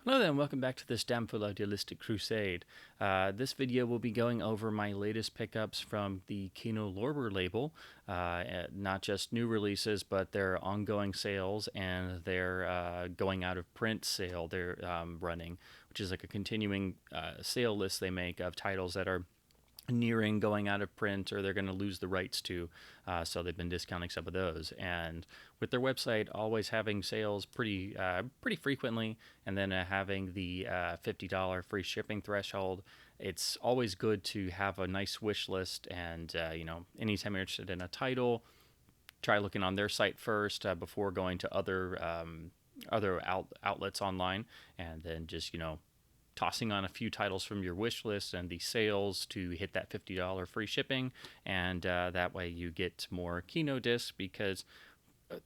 Hello there and welcome back to this damn full idealistic crusade. This video will be going over my latest pickups from the Kino Lorber label. Not just new releases, but their ongoing sales and their going out of print sale they're running, which is like a continuing sale list they make of titles that are nearing going out of print or they're going to lose the rights to. So they've been discounting some of those. And with their website always having sales pretty frequently, and then having the $50 free shipping threshold, it's always good to have a nice wish list. And anytime you're interested in a title, try looking on their site first before going to other outlets online, and then just tossing on a few titles from your wish list and the sales to hit that $50 free shipping, and that way you get more Kino discs because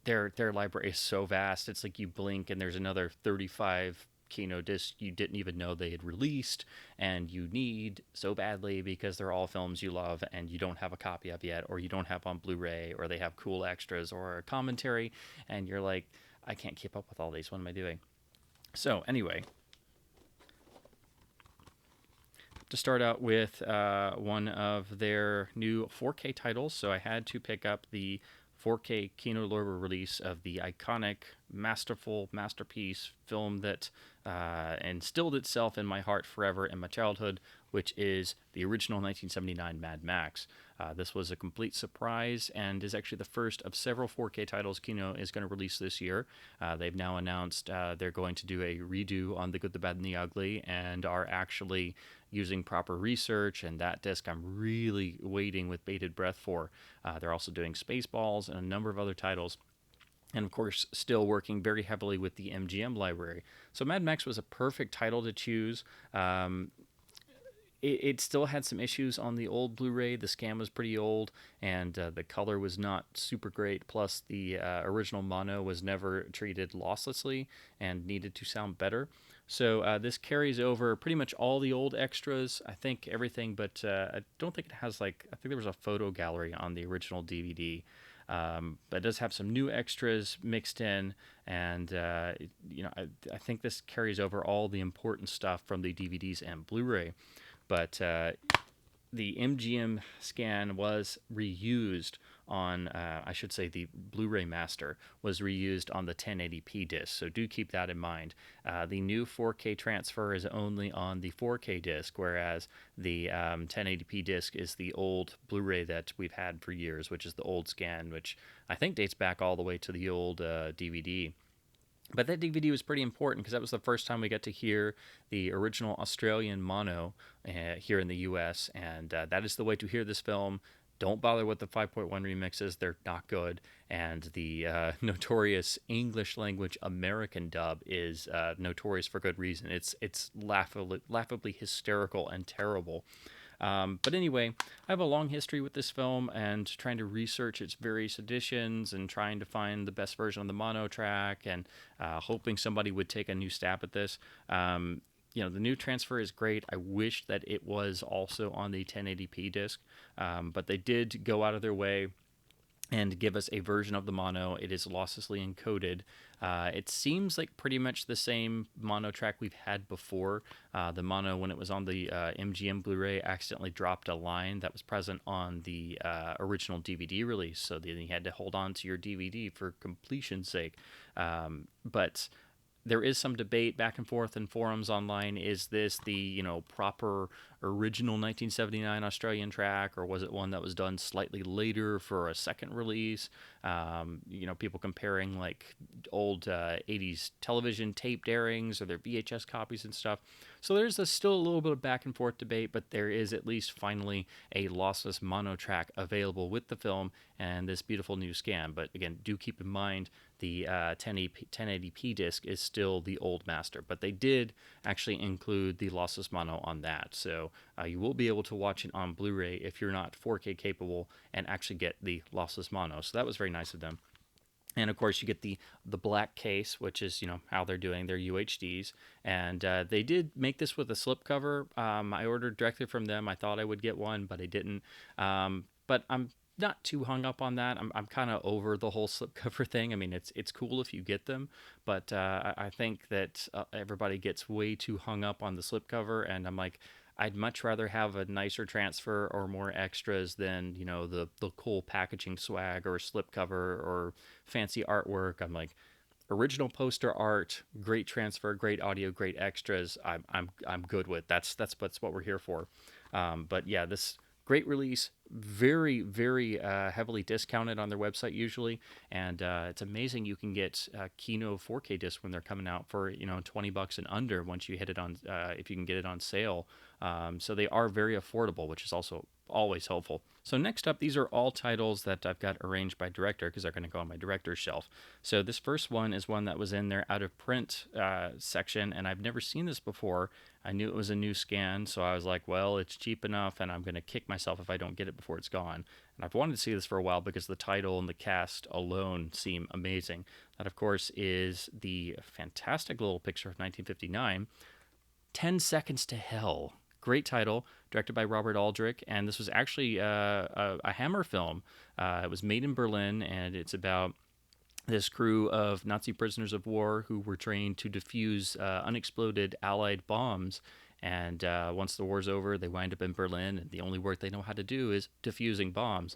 their library is so vast. It's like you blink and there's another 35 Kino discs you didn't even know they had released, and you need so badly because they're all films you love and you don't have a copy of yet, or you don't have on Blu-ray, or they have cool extras or a commentary, and you're like, I can't keep up with all these. What am I doing? So anyway, to start out with one of their new 4K titles. So I had to pick up the 4K Kino Lorber release of the iconic, masterful masterpiece film that instilled itself in my heart forever in my childhood, which is the original 1979 Mad Max. This was a complete surprise and is actually the first of several 4K titles Kino is going to release this year. They've now announced they're going to do a redo on The Good, the Bad, and the Ugly, and are actually using proper research, and that disc I'm really waiting with bated breath for. They're also doing Spaceballs and a number of other titles, and of course still working very heavily with the MGM library. So Mad Max was a perfect title to choose. It still had some issues on the old Blu-ray. The scan was pretty old, and the color was not super great. Plus, the original mono was never treated losslessly and needed to sound better. So this carries over pretty much all the old extras. I think everything, but I don't think it has I think there was a photo gallery on the original DVD. But it does have some new extras mixed in, and I think this carries over all the important stuff from the DVDs and Blu-ray. But the MGM scan was reused on, I should say, the Blu-ray master was reused on the 1080p disc. So do keep that in mind. The new 4K transfer is only on the 4K disc, whereas the 1080p disc is the old Blu-ray that we've had for years, which is the old scan, which I think dates back all the way to the old DVD. But that DVD was pretty important because that was the first time we got to hear the original Australian mono here in the US, and that is the way to hear this film. Don't bother with the 5.1 remixes, they're not good. And the notorious English language American dub is notorious for good reason. It's laughably hysterical and terrible. But anyway, I have a long history with this film and trying to research its various editions and trying to find the best version of the mono track, and hoping somebody would take a new stab at this. The new transfer is great. I wish that it was also on the 1080p disc, but they did go out of their way and give us a version of the mono. It is losslessly encoded. It seems like pretty much the same mono track we've had before. The mono, when it was on the MGM Blu-ray, accidentally dropped a line that was present on the original DVD release, so then you had to hold on to your DVD for completion's sake. But there is some debate back and forth in forums online. Is this the proper original 1979 Australian track, or was it one that was done slightly later for a second release? People comparing old 80s television taped airings or their VHS copies and stuff. So there's still a little bit of back and forth debate, but there is at least finally a lossless mono track available with the film and this beautiful new scan. But again, do keep in mind the 1080p disc is still the old master, but they did actually include the lossless mono on that. So you will be able to watch it on Blu-ray if you're not 4K capable and actually get the lossless mono. So that was very nice of them. And of course, you get the black case, which is how they're doing their UHDs. And they did make this with a slipcover. I ordered directly from them. I thought I would get one, but I didn't. But I'm not too hung up on that. I'm kind of over the whole slipcover thing. I mean, it's cool if you get them, but I think that everybody gets way too hung up on the slipcover, and I'm like, I'd much rather have a nicer transfer or more extras than the cool packaging swag or slipcover or fancy artwork. I'm like, original poster art, great transfer, great audio, great extras. I'm good with. That's what we're here for. But yeah, this great release, very heavily discounted on their website usually, and it's amazing you can get Kino 4K discs when they're coming out for $20 and under once you hit it on if you can get it on sale. So they are very affordable, which is also always helpful. So next up, these are all titles that I've got arranged by director because they're going to go on my director's shelf. So this first one is one that was in their out of print section, and I've never seen this before. I knew it was a new scan, so I was like, well, it's cheap enough, and I'm going to kick myself if I don't get it before it's gone. And I've wanted to see this for a while because the title and the cast alone seem amazing. That, of course, is the fantastic little picture of 1959, 10 Seconds to Hell. Great title, directed by Robert Aldrich, and this was actually a Hammer film. It was made in Berlin, and it's about this crew of Nazi prisoners of war who were trained to defuse unexploded Allied bombs. And once the war's over, they wind up in Berlin, and the only work they know how to do is defusing bombs.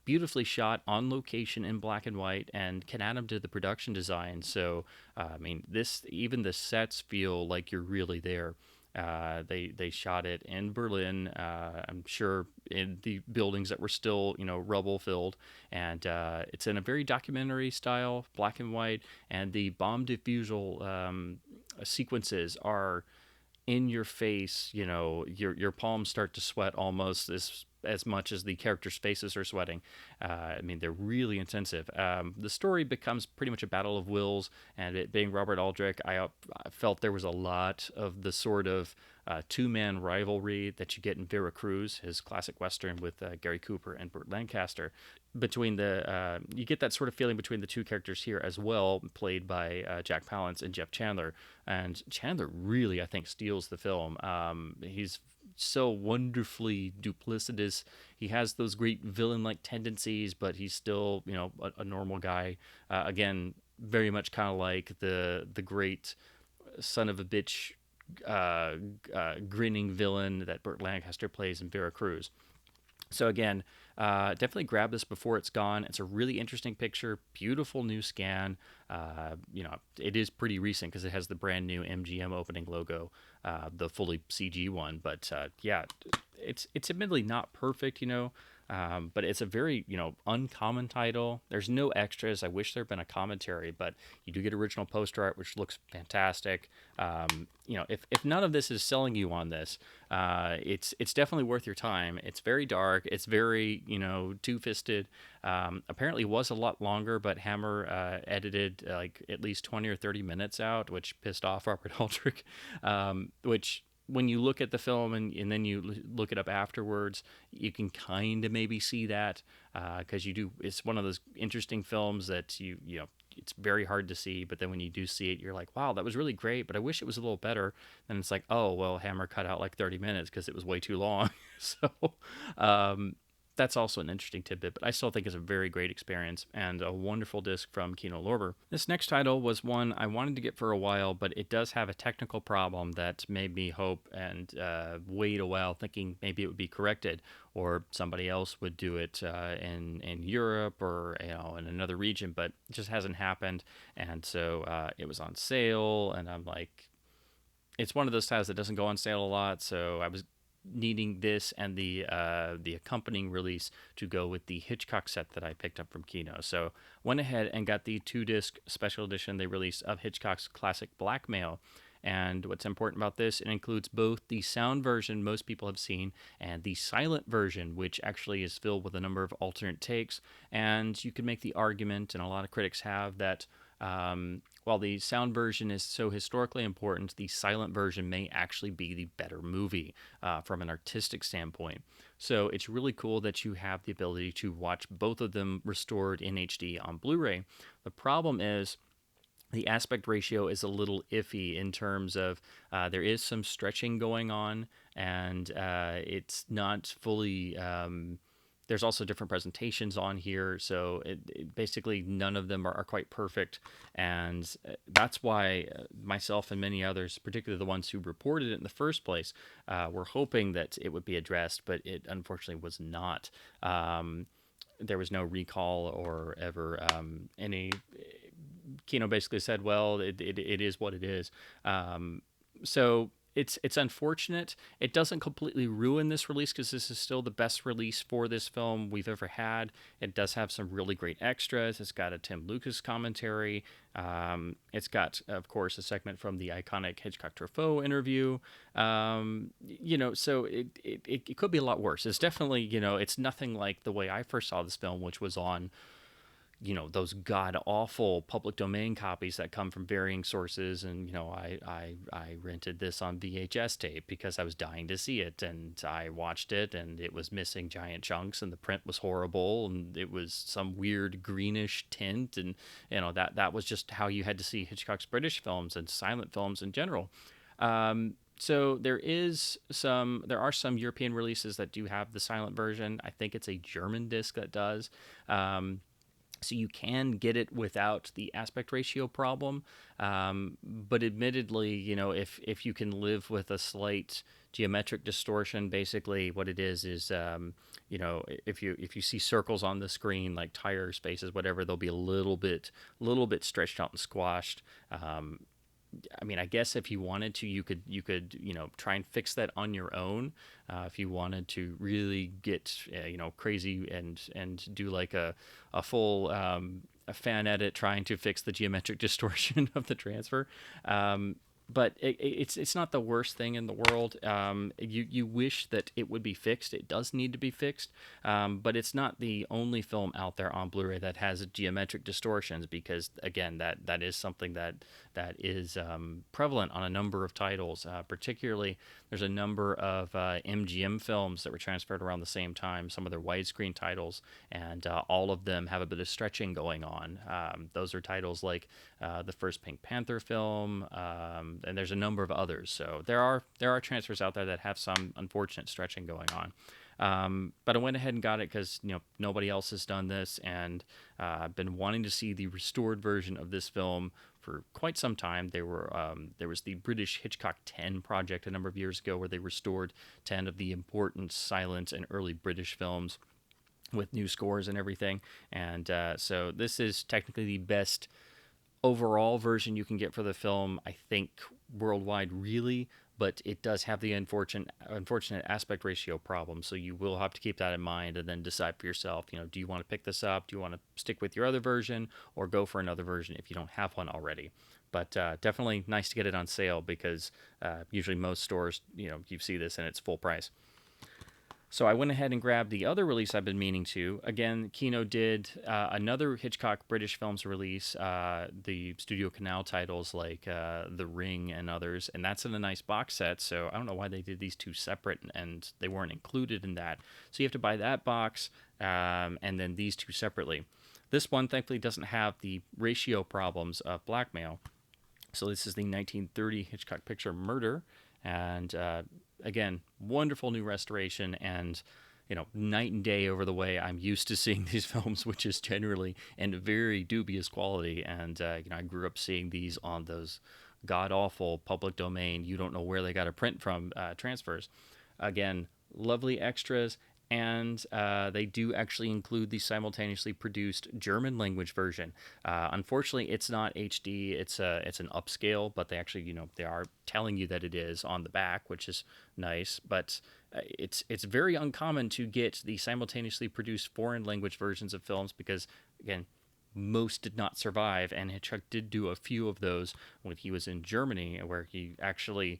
Beautifully shot on location in black and white, and Ken Adam did the production design. So, I mean, even the sets feel like you're really there. They shot it in Berlin. I'm sure in the buildings that were still rubble filled, and it's in a very documentary style, black and white, and the bomb defusal sequences are in your face. Your palms start to sweat almost as much as the characters' faces are sweating. I mean, they're really intensive. The story becomes pretty much a battle of wills, and it being Robert Aldrich, I felt there was a lot of the sort of two-man rivalry that you get in Veracruz, his classic western with Gary Cooper and Burt Lancaster. You get that sort of feeling between the two characters here as well, played by Jack Palance and Jeff Chandler. And Chandler really, I think, steals the film. He's so wonderfully duplicitous. He has those great villain-like tendencies, but he's still, a normal guy. Again, very much kind of like the great son of a bitch, grinning villain that Burt Lancaster plays in Veracruz. So again, definitely grab this before it's gone. It's a really interesting picture, beautiful new scan. It is pretty recent because it has the brand new MGM opening logo, the fully CG one. But yeah, it's admittedly not perfect, but it's a very uncommon title. There's no extras. I wish there had been a commentary, but you do get original poster art, which looks fantastic. If none of this is selling you on this, it's definitely worth your time. It's very dark. It's very two-fisted. Apparently was a lot longer, but Hammer edited like at least 20 or 30 minutes out, which pissed off Robert Aldrich. Which when you look at the film and then you look it up afterwards, you can kind of maybe see that because it's one of those interesting films that it's very hard to see, but then when you do see it, you're like, wow, that was really great, but I wish it was a little better. Then it's like, oh, well, Hammer cut out like 30 minutes because it was way too long. So that's also an interesting tidbit, but I still think it's a very great experience and a wonderful disc from Kino Lorber. This next title was one I wanted to get for a while, but it does have a technical problem that made me hope and wait a while thinking maybe it would be corrected or somebody else would do it in Europe or in another region, but it just hasn't happened. And so it was on sale, and I'm like, it's one of those titles that doesn't go on sale a lot, so I was needing this and the accompanying release to go with the Hitchcock set that I picked up from Kino. So went ahead and got the 2-disc special edition they released of Hitchcock's classic Blackmail. And what's important about this, it includes both the sound version most people have seen and the silent version, which actually is filled with a number of alternate takes. And you can make the argument, and a lot of critics have, that while the sound version is so historically important, the silent version may actually be the better movie from an artistic standpoint. So it's really cool that you have the ability to watch both of them restored in HD on Blu-ray. The problem is the aspect ratio is a little iffy in terms of there is some stretching going on, and it's not fully There's also different presentations on here, so basically none of them are quite perfect, and that's why myself and many others, particularly the ones who reported it in the first place, were hoping that it would be addressed, but it unfortunately was not. There was no recall or ever any. Kino basically said, "Well, it is what it is." So it's unfortunate. It doesn't completely ruin this release because this is still the best release for this film we've ever had. It does have some really great extras. It's got a Tim Lucas commentary. It's got, of course, a segment from the iconic Hitchcock Truffaut interview. So it could be a lot worse. It's definitely, it's nothing like the way I first saw this film, which was on those god awful public domain copies that come from varying sources. And I rented this on VHS tape because I was dying to see it, and I watched it, and it was missing giant chunks, and the print was horrible, and it was some weird greenish tint, and that was just how you had to see Hitchcock's British films and silent films in general. So there are some European releases that do have the silent version. I think it's a German disc that does. So you can get it without the aspect ratio problem, but admittedly, if you can live with a slight geometric distortion, basically what it is, if you see circles on the screen like tire spaces, whatever, they'll be a little bit stretched out and squashed. I guess if you wanted to, you could try and fix that on your own. If you wanted to really get crazy and do like a full a fan edit trying to fix the geometric distortion of the transfer. But it's not the worst thing in the world. You wish that it would be fixed. It does need to be fixed, but it's not the only film out there on Blu-ray that has geometric distortions, because again, that is something that is prevalent on a number of titles. Particularly, there's a number of MGM films that were transferred around the same time, some of their widescreen titles, and all of them have a bit of stretching going on. Those are titles like the first Pink Panther film, and there's a number of others. So there are transfers out there that have some unfortunate stretching going on. But I went ahead and got it because nobody else has done this, and I've been wanting to see the restored version of this film for quite some time. There was the British Hitchcock 10 project a number of years ago where they restored 10 of the important silent and early British films with new scores and everything. And so this is technically the best overall version you can get for the film, I think, worldwide, really. But it does have the unfortunate aspect ratio problem, so you will have to keep that in mind and then decide for yourself. Do you want to pick this up? Do you want to stick with your other version, or go for another version if you don't have one already? But definitely nice to get it on sale, because usually most stores, you see this and it's full price. So I went ahead and grabbed the other release I've been meaning to. Again, Kino did another Hitchcock British films release, the Studio Canal titles like The Ring and others, and that's in a nice box set. So I don't know why they did these two separate and they weren't included in that. So you have to buy that box and then these two separately. This one, thankfully, doesn't have the ratio problems of blackmail. So this is the 1930 Hitchcock picture Murder, and again, wonderful new restoration, and night and day over the way I'm used to seeing these films, which is generally in very dubious quality. And I grew up seeing these on those god awful public domain, you don't know where they got a print from transfers. Again, lovely extras. And they do actually include the simultaneously produced German language version. Unfortunately, it's not HD. It's an upscale, but they actually, they are telling you that it is on the back, which is nice. But it's very uncommon to get the simultaneously produced foreign language versions of films, because again, most did not survive. And Hitchcock did do a few of those when he was in Germany, where he actually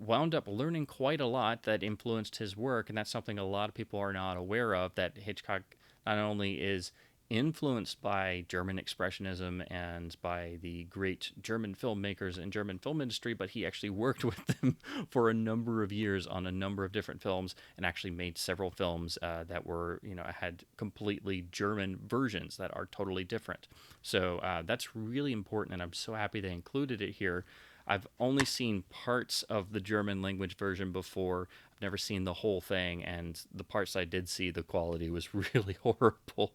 wound up learning quite a lot that influenced his work. And that's something a lot of people are not aware of, that Hitchcock not only is influenced by German expressionism and by the great German filmmakers and German film industry, but he actually worked with them for a number of years on a number of different films, and actually made several films that were, had completely German versions that are totally different. So that's really important, and I'm so happy they included it here. I've only seen parts of the German language version before. I've never seen the whole thing, and the parts I did see, the quality was really horrible.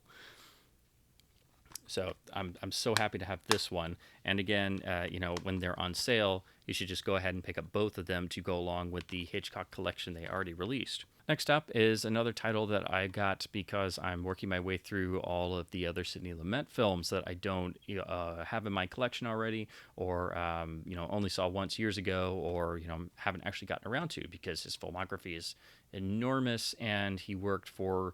So I'm so happy to have this one. And again, when they're on sale, you should just go ahead and pick up both of them to go along with the Hitchcock collection they already released. Next up is another title that I got because I'm working my way through all of the other Sidney Lumet films that I don't have in my collection already, or only saw once years ago, or haven't actually gotten around to because his filmography is enormous, and he worked for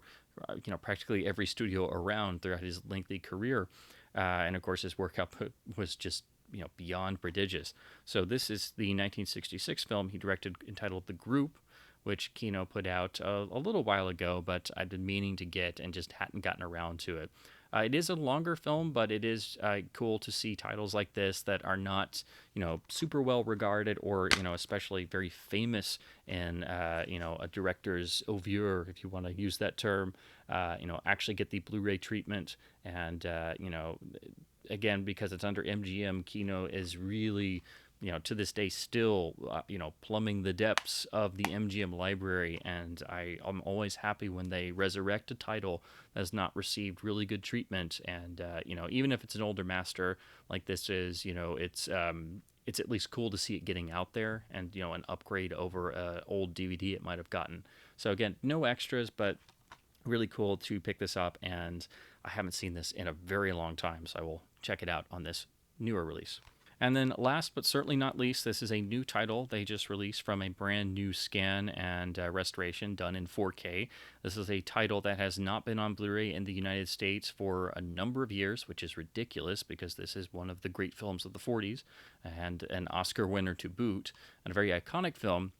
practically every studio around throughout his lengthy career, and of course his work output was just beyond prodigious. So this is the 1966 film he directed entitled The Group, which Kino put out a little while ago, but I've been meaning to get and just hadn't gotten around to it. It is a longer film, but it is cool to see titles like this that are not, super well regarded, or especially very famous in, a director's oeuvre, if you want to use that term. Actually get the Blu-ray treatment, and again, because it's under MGM, Kino is really, to this day still, plumbing the depths of the MGM library. And I'm always happy when they resurrect a title that has not received really good treatment. And, even if it's an older master like this is, it's at least cool to see it getting out there, and, an upgrade over an old DVD it might have gotten. So again, no extras, but really cool to pick this up, and I haven't seen this in a very long time, so I will check it out on this newer release. And then last but certainly not least, this is a new title they just released from a brand new scan and restoration done in 4K. This is a title that has not been on Blu-ray in the United States for a number of years, which is ridiculous because this is one of the great films of the 40s and an Oscar winner to boot, and a very iconic film.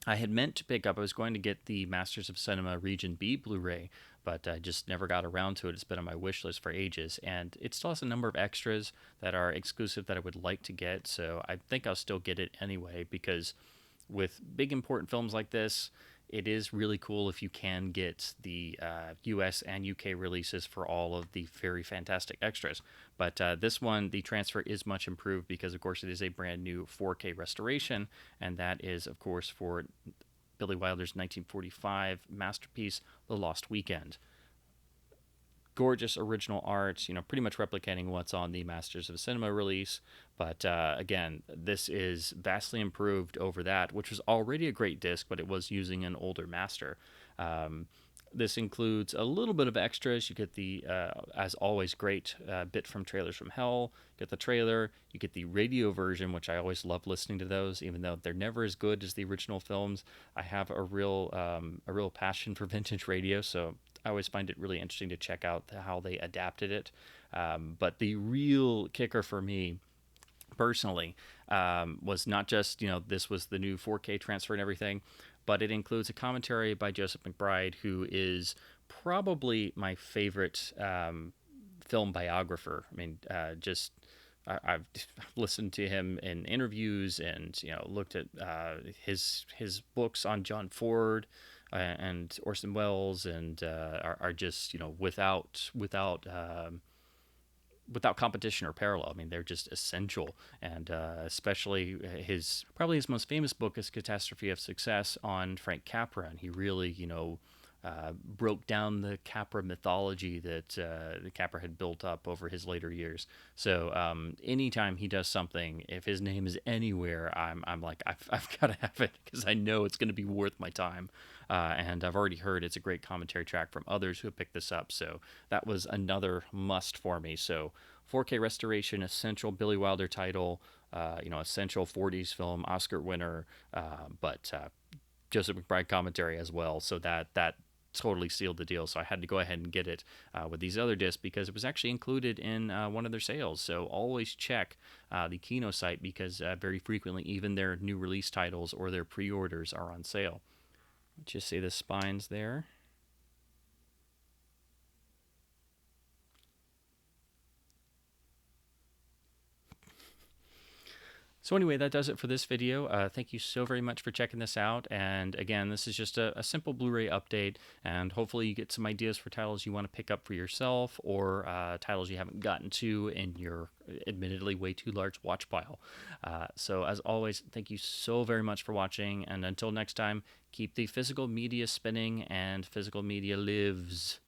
I had meant to pick up, I was going to get the Masters of Cinema Region B Blu-ray, but I just never got around to it. It's been on my wish list for ages, and it still has a number of extras that are exclusive that I would like to get, so I think I'll still get it anyway, because with big important films like this, it is really cool if you can get the US and UK releases for all of the very fantastic extras. But this one, the transfer is much improved because, of course, it is a brand new 4K restoration, and that is, of course, for Billy Wilder's 1945 masterpiece, The Lost Weekend. Gorgeous original art, pretty much replicating what's on the Masters of Cinema release. But again, this is vastly improved over that, which was already a great disc, but it was using an older master. This includes a little bit of extras. You get the, as always, great bit from Trailers from Hell. You get the trailer. You get the radio version, which I always love listening to those, even though they're never as good as the original films. I have a real passion for vintage radio, so I always find it really interesting to check out how they adapted it. But the real kicker for me, personally, was not just, this was the new 4K transfer and everything, but it includes a commentary by Joseph McBride, who is probably my favorite film biographer. I mean, I've listened to him in interviews, and looked at his books on John Ford and Orson Welles, and are just without competition or parallel. I mean, they're just essential, and especially probably his most famous book is Catastrophe of Success on Frank Capra, and he really broke down the Capra mythology that the Capra had built up over his later years. So anytime he does something, if his name is anywhere, I'm like, I've got to have it, because I know it's going to be worth my time. And I've already heard it's a great commentary track from others who have picked this up. So that was another must for me. So 4K restoration, essential Billy Wilder title, essential 40s film, Oscar winner, but Joseph McBride commentary as well. So that totally sealed the deal. So I had to go ahead and get it with these other discs, because it was actually included in one of their sales. So always check the Kino site, because very frequently even their new release titles or their pre-orders are on sale. Just see the spines there. So anyway, that does it for this video. Thank you so very much for checking this out. And again, this is just a simple Blu-ray update, and hopefully you get some ideas for titles you want to pick up for yourself, or titles you haven't gotten to in your admittedly way too large watch pile. So as always, thank you so very much for watching, and until next time, keep the physical media spinning and physical media lives.